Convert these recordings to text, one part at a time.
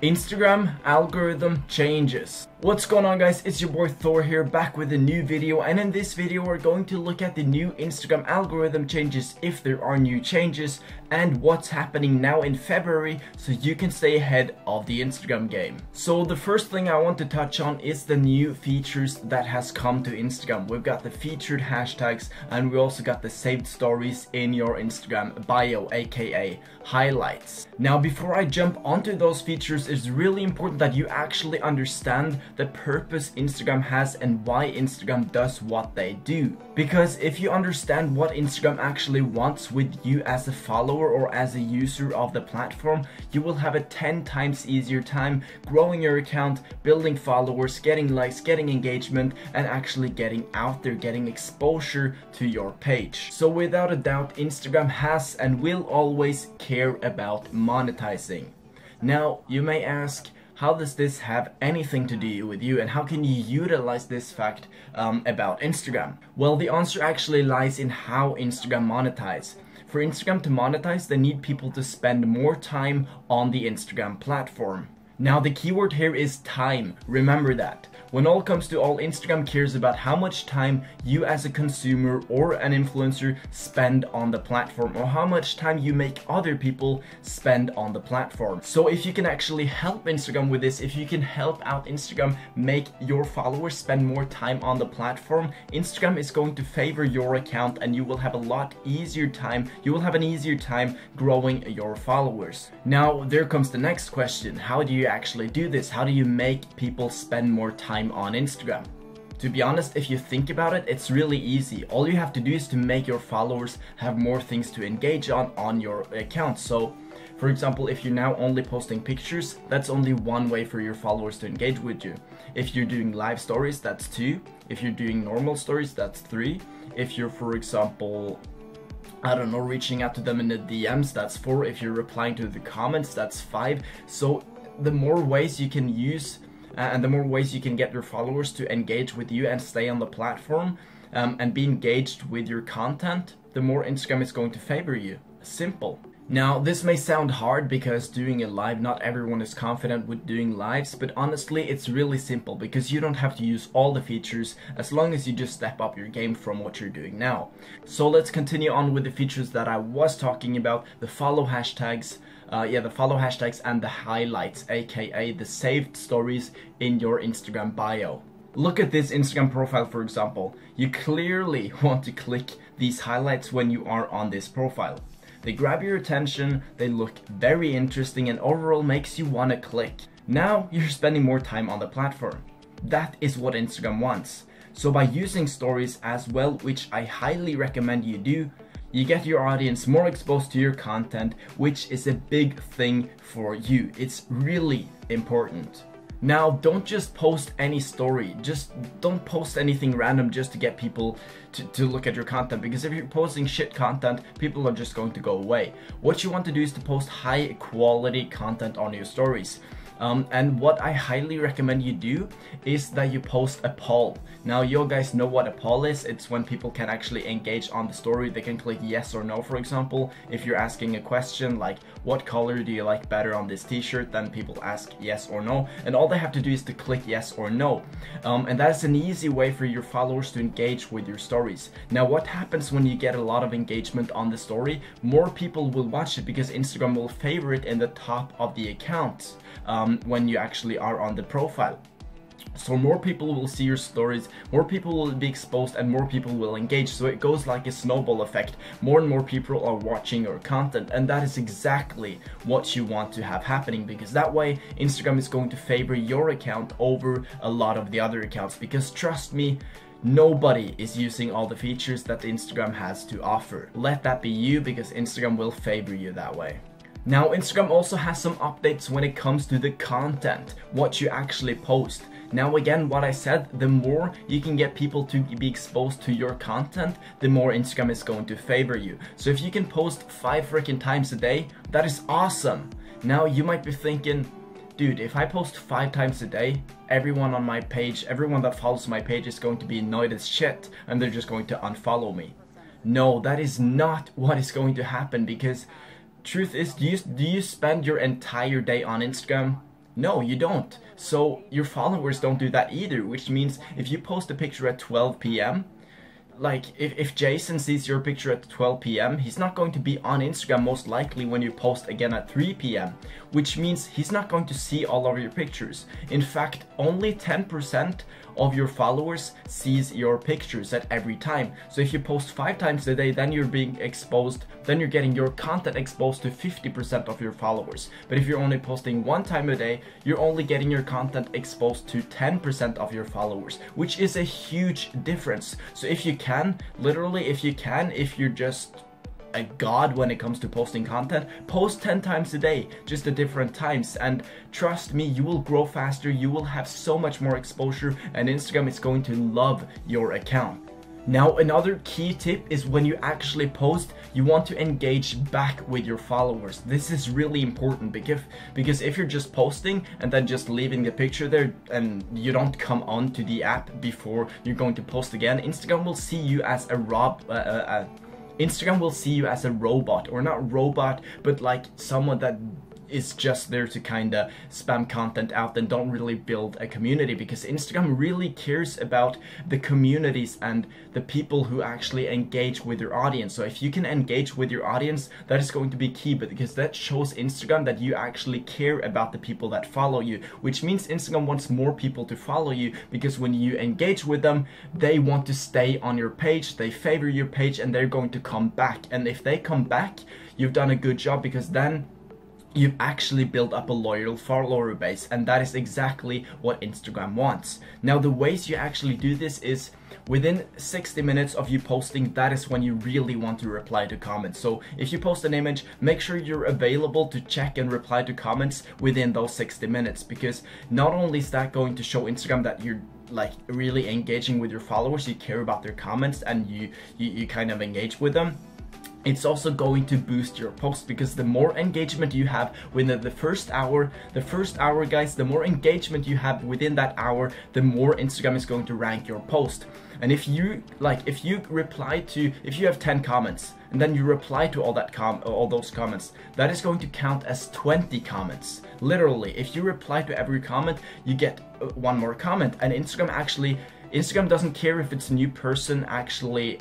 Instagram algorithm changes. What's going on, guys? It's your boy Thor here, back with a new video, and in this video we're going to look at the new Instagram algorithm changes, if there are new changes, and what's happening now in February so you can stay ahead of the Instagram game. So the first thing I want to touch on is the new features that has come to Instagram. We've got the featured hashtags, and we also got the saved stories in your Instagram bio, aka highlights. Now before I jump onto those features, it's really important that you actually understand the purpose Instagram has and why Instagram does what they do. Because if you understand what Instagram actually wants with you as a follower or as a user of the platform, you will have a 10 times easier time growing your account, building followers, getting likes, getting engagement, and actually getting out there, getting exposure to your page. So without a doubt, Instagram has and will always care about monetizing. Now you may ask, how does this have anything to do with you, and how can you utilize this fact about Instagram? Well, the answer actually lies in how Instagram monetize. For Instagram to monetize, they need people to spend more time on the Instagram platform. Now the keyword here is time. Remember that. When all comes to all, Instagram cares about how much time you as a consumer or an influencer spend on the platform, or how much time you make other people spend on the platform. So if you can actually help Instagram with this, if you can help out Instagram make your followers spend more time on the platform, Instagram is going to favor your account, and you will have a lot easier time. You will have an easier time growing your followers. Now there comes the next question. How do you actually do this? How do you make people spend more time on Instagram? To be honest, if you think about it, it's really easy. All you have to do is to make your followers have more things to engage on your account. So for example, if you're now only posting pictures, that's only one way for your followers to engage with you. If you're doing live stories, that's 2. If you're doing normal stories, that's 3. If you're, for example, I don't know, reaching out to them in the DMs, that's 4. If you're replying to the comments, that's 5. So the more ways you can use and the more ways you can get your followers to engage with you and stay on the platform and be engaged with your content, the more Instagram is going to favor you. Simple. Now this may sound hard because doing a live, not everyone is confident with doing lives, but honestly it's really simple because you don't have to use all the features as long as you just step up your game from what you're doing now. So let's continue on with the features that I was talking about, the follow hashtags. The follow hashtags and the highlights, aka the saved stories in your Instagram bio. Look at this Instagram profile, for example. You clearly want to click these highlights when you are on this profile. They grab your attention, they look very interesting, and overall makes you want to click. Now you're spending more time on the platform. That is what Instagram wants. So by using stories as well, which I highly recommend you do, you get your audience more exposed to your content, which is a big thing for you. It's really important. Now don't just post any story, just don't post anything random just to get people to look at your content, because if you're posting shit content, people are just going to go away. What you want to do is to post high quality content on your stories. And what I highly recommend you do is that you post a poll. Now you guys know what a poll is. It's when people can actually engage on the story. They can click yes or no, for example. If you're asking a question like, what color do you like better on this t-shirt, then people ask yes or no, and all they have to do is to click yes or no. And that's an easy way for your followers to engage with your stories. Now what happens when you get a lot of engagement on the story? More people will watch it because Instagram will favor it in the top of the account when you actually are on the profile. So more people will see your stories, more people will be exposed, and more people will engage. So it goes like a snowball effect. More and more people are watching your content, and that is exactly what you want to have happening, because that way Instagram is going to favor your account over a lot of the other accounts. Because trust me, nobody is using all the features that Instagram has to offer. Let that be you, because Instagram will favor you that way. Now Instagram also has some updates when it comes to the content, what you actually post. Now again, what I said, the more you can get people to be exposed to your content, the more Instagram is going to favor you. So if you can post 5 freaking times a day, that is awesome. Now you might be thinking, dude, if I post 5 times a day, everyone on my page, everyone that follows my page is going to be annoyed as shit, and they're just going to unfollow me. No, that is not what is going to happen, because truth is, do you spend your entire day on Instagram? No, you don't. So your followers don't do that either, which means if you post a picture at 12 p.m., like if Jason sees your picture at 12 p.m., he's not going to be on Instagram most likely when you post again at 3 p.m., which means he's not going to see all of your pictures. In fact, only 10% of your followers sees your pictures at every time. So if you post 5 times a day, then you're being exposed, then you're getting your content exposed to 50% of your followers. But if you're only posting 1 time a day, you're only getting your content exposed to 10% of your followers, which is a huge difference. So if you can, literally if you're just a god when it comes to posting content, post 10 times a day, just at different times, and trust me, you will grow faster, you will have so much more exposure, and Instagram is going to love your account. Now, another key tip is when you actually post, you want to engage back with your followers. This is really important because if you're just posting and then just leaving the picture there and you don't come onto the app before you're going to post again, Instagram will see you as Instagram will see you as a robot, or not robot, but like someone that is just there to kind of spam content out and don't really build a community, because Instagram really cares about the communities and the people who actually engage with your audience. So if you can engage with your audience, that is going to be key, but because that shows Instagram that you actually care about the people that follow you, which means Instagram wants more people to follow you, because when you engage with them, they want to stay on your page, they favor your page, and they're going to come back. And if they come back, you've done a good job, because then you've actually built up a loyal follower base, and that is exactly what Instagram wants. Now, the ways you actually do this is within 60 minutes of you posting, that is when you really want to reply to comments. So if you post an image, make sure you're available to check and reply to comments within those 60 minutes, because not only is that going to show Instagram that you're like really engaging with your followers, you care about their comments, and you kind of engage with them, it's also going to boost your post, because the more engagement you have within the first hour guys, the more engagement you have within that hour, the more Instagram is going to rank your post. And if you have 10 comments and then you reply to all those comments, that is going to count as 20 comments. Literally, if you reply to every comment, you get one more comment. And Instagram doesn't care if it's a new person actually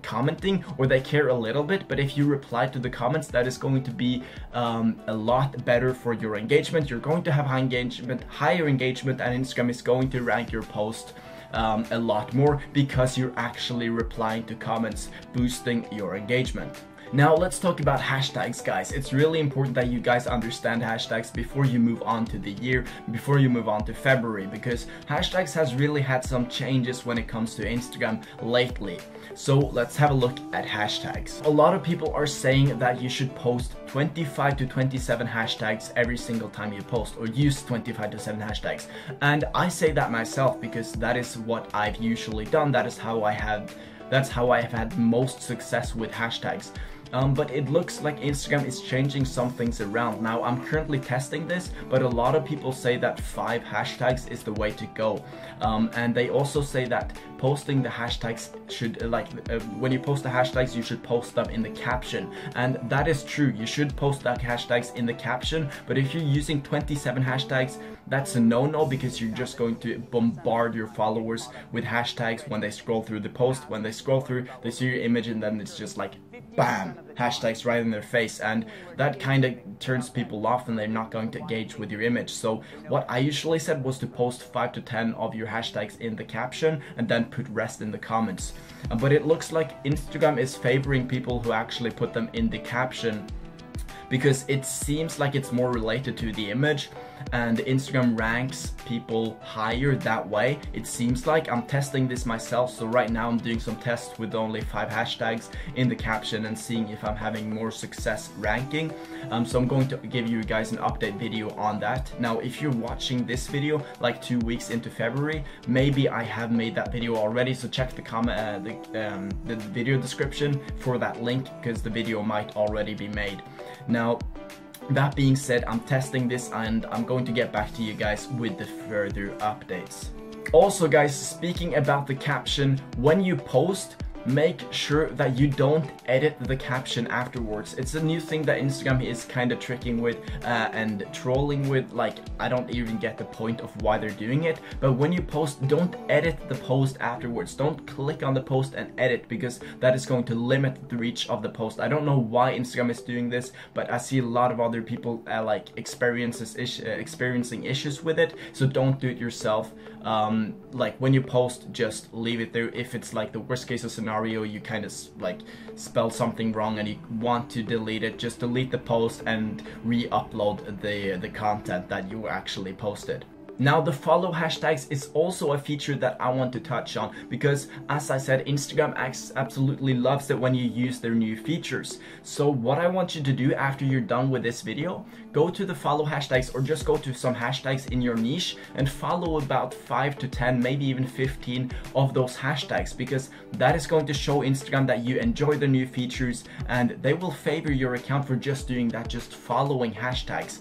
commenting, or they care a little bit, but if you reply to the comments, that is going to be a lot better for your engagement. You're going to have higher engagement, and Instagram is going to rank your post a lot more, because you're actually replying to comments, boosting your engagement. Now let's talk about hashtags, guys. It's really important that you guys understand hashtags before you move on to the year, before you move on to February, because hashtags has really had some changes when it comes to Instagram lately. So let's have a look at hashtags. A lot of people are saying that you should post 25 to 27 hashtags every single time you post, or use 25 to 7 hashtags. And I say that myself because that is what I've usually done. That's how I have had most success with hashtags. But it looks like Instagram is changing some things around. Now, I'm currently testing this, but a lot of people say that 5 hashtags is the way to go. And they also say that posting the hashtags should, when you post the hashtags, you should post them in the caption. And that is true, you should post the hashtags in the caption, but if you're using 27 hashtags, that's a no-no, because you're just going to bombard your followers with hashtags when they scroll through the post. When they scroll through, they see your image, and then it's just like, bam, hashtags right in their face, and that kind of turns people off, and they're not going to engage with your image. So what I usually said was to post 5 to 10 of your hashtags in the caption, and then put rest in the comments. But it looks like Instagram is favoring people who actually put them in the caption, because it seems like it's more related to the image, and Instagram ranks people higher that way. It seems like. I'm testing this myself, so right now I'm doing some tests with only 5 hashtags in the caption and seeing if I'm having more success ranking. So I'm going to give you guys an update video on that. Now, if you're watching this video like 2 weeks into February, maybe I have made that video already, so check the video description for that link, because the video might already be made. Now, that being said, I'm testing this, and I'm going to get back to you guys with the further updates. Also, guys, speaking about the caption, when you post, make sure that you don't edit the caption afterwards. It's a new thing that Instagram is kind of tricking with and trolling with. Like, I don't even get the point of why they're doing it, but when you post, don't edit the post afterwards. Don't click on the post and edit, because that is going to limit the reach of the post. I don't know why Instagram is doing this, but I see a lot of other people like experiencing issues with it, so don't do it yourself. Like, when you post, just leave it there. If it's like the worst case scenario, you kind of like spell something wrong and you want to delete it, just delete the post and re-upload the content that you actually posted. Now, the follow hashtags is also a feature that I want to touch on, because as I said, Instagram absolutely loves it when you use their new features. So what I want you to do after you're done with this video, go to the follow hashtags, or just go to some hashtags in your niche and follow about 5 to 10, maybe even 15 of those hashtags, because that is going to show Instagram that you enjoy the new features, and they will favor your account for just doing that, just following hashtags.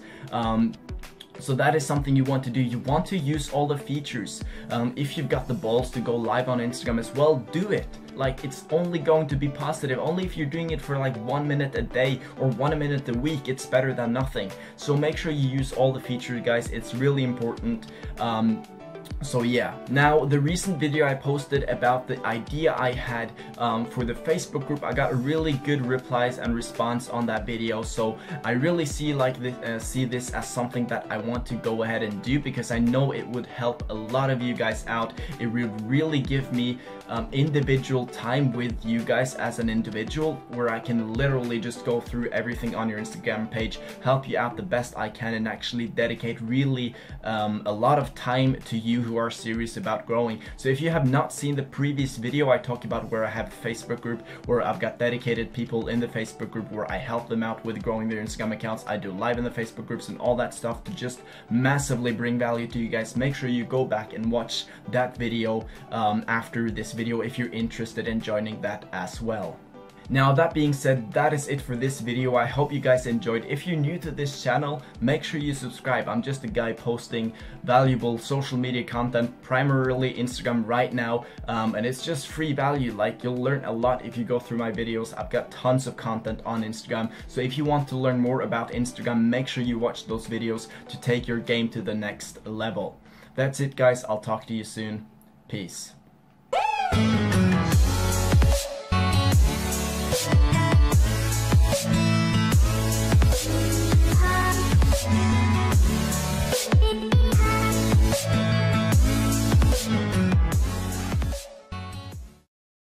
So that is something you want to do. You want to use all the features. If you've got the balls to go live on Instagram as well, do it. Like, it's only going to be positive. Only if you're doing it for like 1 minute a day or 1 minute a week, it's better than nothing. So make sure you use all the features, guys. It's really important. So yeah, now the recent video I posted about the idea I had for the Facebook group, I got really good replies and response on that video. So I really see this as something that I want to go ahead and do, because I know it would help a lot of you guys out. It would really give me individual time with you guys as an individual, where I can literally just go through everything on your Instagram page, help you out the best I can, and actually dedicate really a lot of time to you who are serious about growing. So if you have not seen the previous video I talked about, where I have a Facebook group where I've got dedicated people in the Facebook group where I help them out with growing their Instagram accounts, I do live in the Facebook groups and all that stuff to just massively bring value to you guys. Make sure you go back and watch that video after this video if you're interested in joining that as well. Now, that being said, that is it for this video. I hope you guys enjoyed. If you're new to this channel, make sure you subscribe. I'm just a guy posting valuable social media content, primarily Instagram right now, and it's just free value. Like, you'll learn a lot if you go through my videos. I've got tons of content on Instagram, so if you want to learn more about Instagram, make sure you watch those videos to take your game to the next level. That's it, guys. I'll talk to you soon. Peace.